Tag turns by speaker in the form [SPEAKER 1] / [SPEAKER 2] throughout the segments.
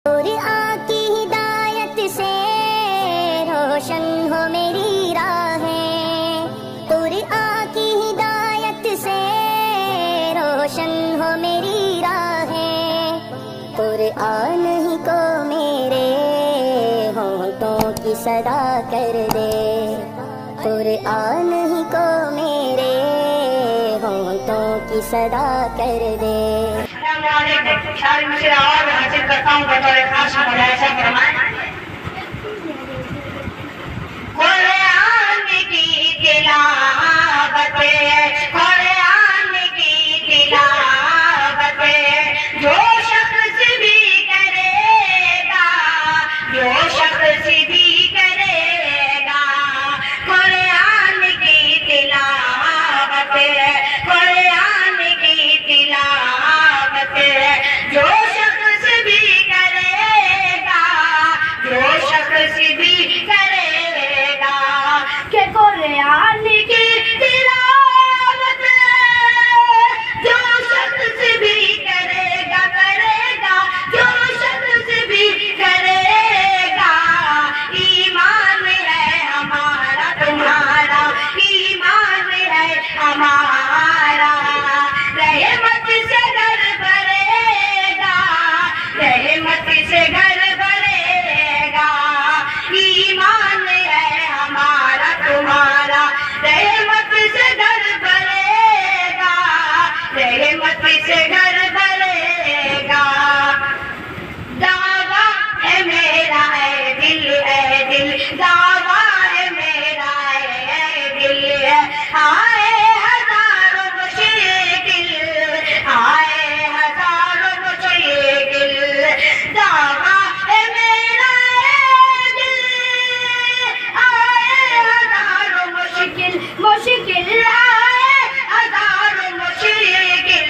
[SPEAKER 1] قرآن کی ہدایت سے روشن ہو میری راہیں، قرآن کی ہدایت سے روشن ہو میری راہیں، قرآن ہی کو میرے ہونٹوں کی صدا کر دے، قرآن ہی کو میرے ہونٹوں کی صدا کر دے۔
[SPEAKER 2] السلام علیکم، ساری مجھے آواز حاصل کرتا ہوں بطور خاص ملاحظہ فرمائیں۔ قرآن کی تلاوت، قرآن کی تلاوت جو شخص بھی کرے گا، جو شخص بھی کرے گا، قرآن کی تلاوت، قرآن کی تلاوت جو شخص بھی کرے گا، جو شخص بھی کرے گا، کہ قرآن کی تلاوت جو شخص بھی کرے گا، جو شخص بھی کرے گا، ایمان ہے ہمارا تمہارا، ایمان ہے ہمارا، رحمت سے گھر بھرے گا، رحمت سے گھر بھرے گا، ایمان ہے ہمارا تمہارا، رحمت سے گھر بھرے گا، رحمت سے گھر بھرے گا۔ دعویٰ ہے میرا اے دل، اے دل، دعویٰ ہے میرا اے دل، آئے ہزاروں مشکل، آئے ہزاروں مشکل، دعویٰ ہے میرا اے دل، آئے ہزاروں مشکل، مشکل آئے ہزاروں مشکل،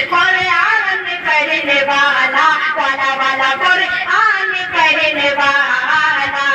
[SPEAKER 2] قرآن پڑھنے والا، والا والا قرآن پڑھنے والا،